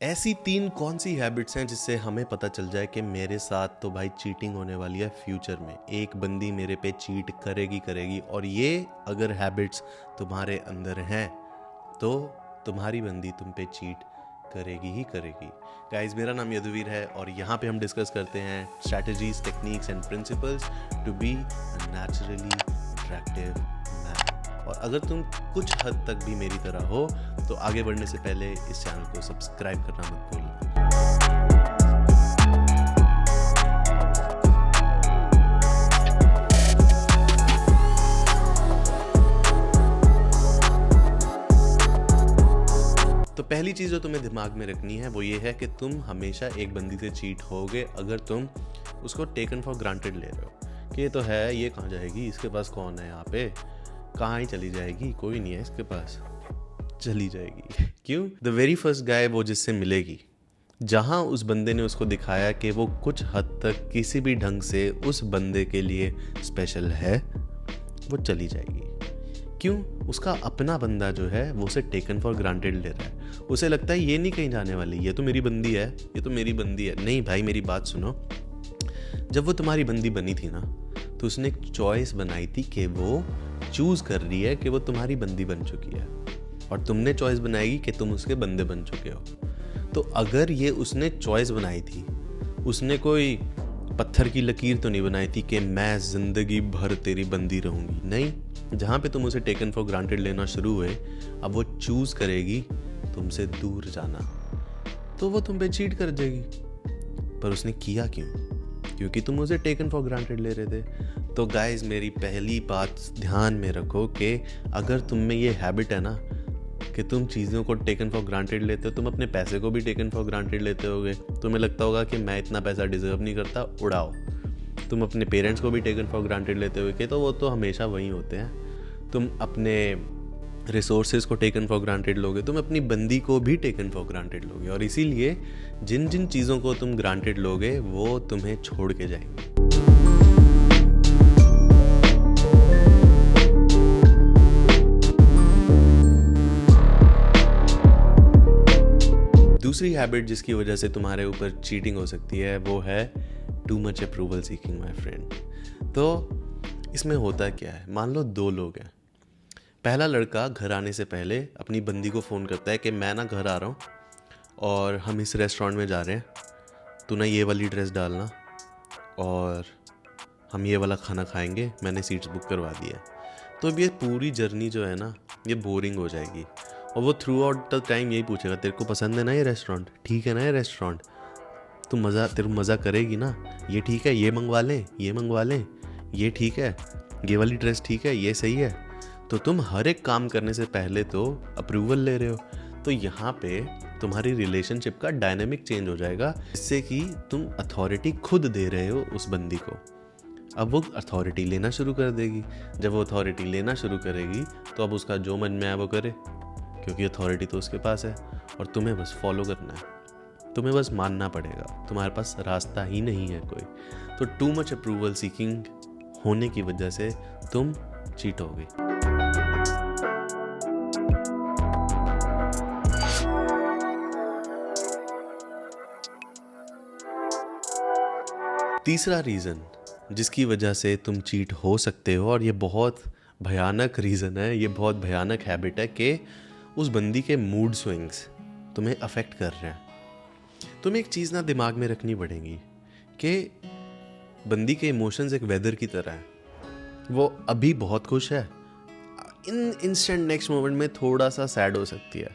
ऐसी 3 कौन सी हैबिट्स हैं जिससे हमें पता चल जाए कि मेरे साथ तो भाई चीटिंग होने वाली है फ्यूचर में। एक बंदी मेरे पे चीट करेगी और ये अगर हैबिट्स तुम्हारे अंदर हैं तो तुम्हारी बंदी तुम पे चीट करेगी ही करेगी। गाइस, मेरा नाम यदुवीर है और यहाँ पे हम डिस्कस करते हैं strategies, techniques and principles to be a naturally attractive man. और अगर तुम कुछ हद तक भी मेरी तरह हो तो आगे बढ़ने से पहले इस चैनल को सब्सक्राइब करना मत भूलना। तो पहली चीज़ जो तुम्हें दिमाग में रखनी है वो ये है कि तुम हमेशा एक बंदी से चीट होगे अगर तुम उसको टेकन फॉर ग्रांटेड ले रहे हो कि ये तो है, ये कहाँ जाएगी, इसके पास कौन है, यहाँ पे कहाँ ही चली जाएगी, कोई नहीं है इसके पास, चली जाएगी। क्यों? द वेरी फर्स्ट गाय वो जिससे मिलेगी, जहाँ उस बंदे ने उसको दिखाया कि वो कुछ हद तक किसी भी ढंग से उस बंदे के लिए स्पेशल है, वो चली जाएगी। क्यों? उसका अपना बंदा जो है वो उसे टेकन फॉर ग्रांटेड ले रहा है। उसे लगता है ये नहीं कहीं जाने वाली, ये तो मेरी बंदी है, ये तो मेरी बंदी है। नहीं भाई, मेरी बात सुनो। जब वो तुम्हारी बंदी बनी थी ना, तो उसने एक चॉइस बनाई थी कि वो चूज कर रही है कि वो तुम्हारी बंदी बन चुकी है और तुमने चॉइस बनाएगी कि तुम उसके बंदे बन चुके हो। तो अगर ये उसने चॉइस बनाई थी, उसने कोई पत्थर की लकीर तो नहीं बनाई थी कि मैं जिंदगी भर तेरी बंदी रहूंगी। नहीं, जहाँ पे तुम उसे टेकन फॉर ग्रांटेड लेना शुरू हुए, अब वो चूज करेगी तुमसे दूर जाना, तो वो तुम पे चीट कर जाएगी। पर उसने किया क्यों? क्योंकि तुम उसे टेकन फॉर ग्रांटेड ले रहे थे। तो गाइज, मेरी पहली बात ध्यान में रखो कि अगर तुम में ये हैबिट है ना कि तुम चीज़ों को टेकन फॉर ग्रांटेड लेते हो, तुम अपने पैसे को भी टेकन फॉर ग्रांटेड लेते होगे। तुम्हें लगता होगा कि मैं इतना पैसा डिजर्व नहीं करता, उड़ाओ। तुम अपने पेरेंट्स को भी टेकन फॉर ग्रांटेड लेते हुए कि तो वो तो हमेशा वहीं होते हैं। तुम अपने रिसोर्सेज को टेकन फॉर ग्रांटेड लोगे, तुम अपनी बंदी को भी टेकन फॉर ग्रांटेड लोगे। और इसीलिए जिन जिन चीज़ों को तुम ग्रांटेड लोगे वो तुम्हें छोड़ के जाएंगे। दूसरी हैबिट जिसकी वजह से तुम्हारे ऊपर चीटिंग हो सकती है वो है too much approval seeking, my friend. तो इसमें होता क्या है, मान लो 2 लोग हैं। पहला लड़का घर आने से पहले अपनी बंदी को फ़ोन करता है कि मैं ना घर आ रहा हूँ और हम इस रेस्टोरेंट में जा रहे हैं, तू ना ये वाली ड्रेस डालना और हम ये वाला खाना खाएंगे, मैंने सीट्स बुक करवा दी है। तो अब ये पूरी जर्नी जो है ना, ये बोरिंग हो जाएगी और वो थ्रू आउट द टाइम यही पूछेगा, तेरे को पसंद है ना ये रेस्टोरेंट, ठीक है ना ये रेस्टोरेंट, तेरे मज़ा करेगी ना, ये ठीक है, ये मंगवा लें, ये मंगवा लें, ये ठीक है, ये वाली ड्रेस ठीक है, ये सही है। तो तुम हर एक काम करने से पहले तो अप्रूवल ले रहे हो। तो यहाँ पे तुम्हारी रिलेशनशिप का डायनेमिक चेंज हो जाएगा, जिससे कि तुम अथॉरिटी खुद दे रहे हो उस बंदी को। अब वो अथॉरिटी लेना शुरू कर देगी। जब वो अथॉरिटी लेना शुरू करेगी तो अब उसका जो मन में आए वो करे, क्योंकि अथॉरिटी तो उसके पास है और तुम्हें बस फॉलो करना है, तुम्हें बस मानना पड़ेगा, तुम्हारे पास रास्ता ही नहीं है कोई। तो टू मच अप्रूवल सीकिंग होने की वजह से तुम चीट होगे। तीसरा रीज़न जिसकी वजह से तुम चीट हो सकते हो, और ये बहुत भयानक रीज़न है, ये बहुत भयानक हैबिट है कि उस बंदी के मूड स्विंग्स तुम्हें अफेक्ट कर रहे हैं। तुम्हें एक चीज़ ना दिमाग में रखनी पड़ेगी कि बंदी के इमोशंस एक वेदर की तरह है। वो अभी बहुत खुश है, इन इंस्टेंट नेक्स्ट मोमेंट में थोड़ा सा सैड हो सकती है,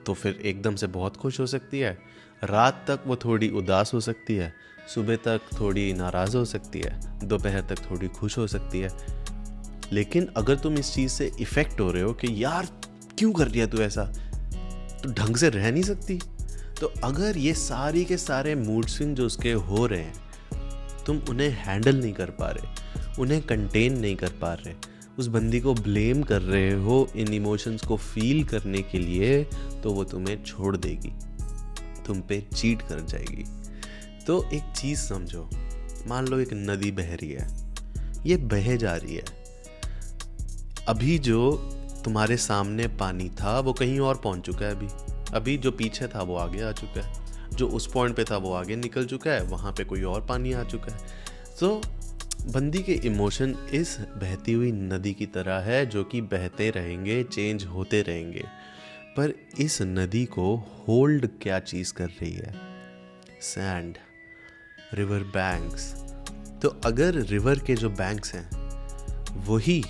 तो फिर एकदम से बहुत खुश हो सकती है, रात तक वो थोड़ी उदास हो सकती है, सुबह तक थोड़ी नाराज़ हो सकती है, दोपहर तक थोड़ी खुश हो सकती है। लेकिन अगर तुम इस चीज़ से इफ़ेक्ट हो रहे हो कि यार क्यों कर रही है तू ऐसा, तो ढंग से रह नहीं सकती, तो अगर ये सारी के सारे मूड स्विंग जो उसके हो रहे हैं, तुम उन्हें हैंडल नहीं कर पा रहे, उन्हें कंटेन नहीं कर पा रहे, उस बंदी को ब्लेम कर रहे हो इन इमोशंस को फील करने के लिए, तो वो तुम्हें छोड़ देगी, तुम पे चीट कर जाएगी। तो एक चीज़ समझो, मान लो एक नदी बह रही है, ये बह जा रही है, अभी जो तुम्हारे सामने पानी था वो कहीं और पहुंच चुका है अभी, अभी जो पीछे था वो आगे आ चुका है, जो उस पॉइंट पे था वो आगे निकल चुका है, वहाँ पे कोई और पानी आ चुका है। तो बंदी के इमोशन इस बहती हुई नदी की तरह है जो कि बहते रहेंगे, चेंज होते रहेंगे। पर इस नदी को होल्ड क्या चीज़ कर रही है? Sand, river banks. तो अगर रिवर के जो बैंक्स हैं वही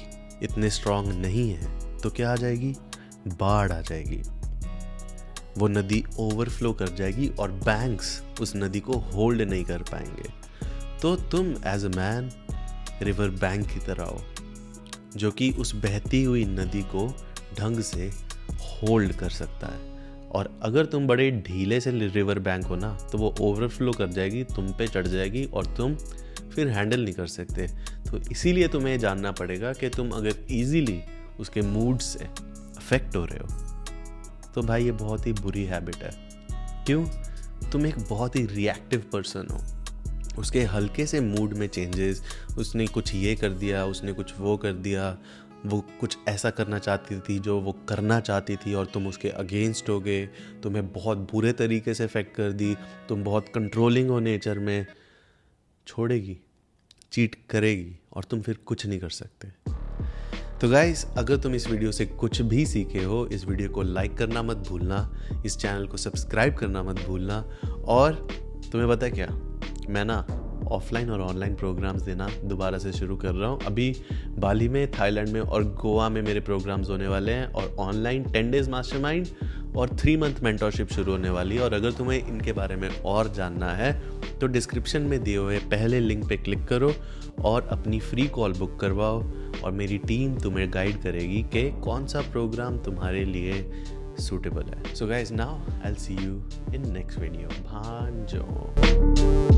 इतने स्ट्रांग नहीं हैं तो क्या आ जाएगी? बाढ़ आ जाएगी। वो नदी ओवरफ्लो कर जाएगी और बैंक्स उस नदी को होल्ड नहीं कर पाएंगे। तो तुम as a man river bank की तरह हो जो कि उस बहती हुई नदी को ढंग से होल्ड कर सकता है। और अगर तुम बड़े ढीले से रिवर बैंक हो ना तो वो ओवरफ्लो कर जाएगी, तुम पे चढ़ जाएगी और तुम फिर हैंडल नहीं कर सकते। तो इसीलिए तुम्हें जानना पड़ेगा कि तुम अगर इजीली उसके मूड से अफेक्ट हो रहे हो तो भाई ये बहुत ही बुरी हैबिट है। क्यों? तुम एक बहुत ही रिएक्टिव पर्सन हो। उसके हल्के से मूड में चेंजेस, उसने कुछ ये कर दिया, उसने कुछ वो कर दिया, वो कुछ ऐसा करना चाहती थी जो वो करना चाहती थी और तुम उसके अगेंस्ट हो गए, तुम्हें बहुत बुरे तरीके से अफेक्ट कर दी, तुम बहुत कंट्रोलिंग हो नेचर में, छोड़ेगी, चीट करेगी और तुम फिर कुछ नहीं कर सकते। तो गाइस, अगर तुम इस वीडियो से कुछ भी सीखे हो, इस वीडियो को लाइक करना मत भूलना, इस चैनल को सब्सक्राइब करना मत भूलना। और तुम्हें पता है क्या, मैं ना ऑफलाइन और ऑनलाइन प्रोग्राम्स देना दोबारा से शुरू कर रहा हूँ। अभी बाली में, थाईलैंड में और गोवा में मेरे प्रोग्राम्स होने वाले हैं और ऑनलाइन 10 डेज मास्टरमाइंड और 3 मंथ मेंटरशिप शुरू होने वाली है। और अगर तुम्हें इनके बारे में और जानना है तो डिस्क्रिप्शन में दिए हुए पहले लिंक पे क्लिक करो और अपनी फ्री कॉल बुक करवाओ और मेरी टीम तुम्हें गाइड करेगी कि कौन सा प्रोग्राम तुम्हारे लिए सूटेबल है। So guys, now I will see you in next video. भांजो।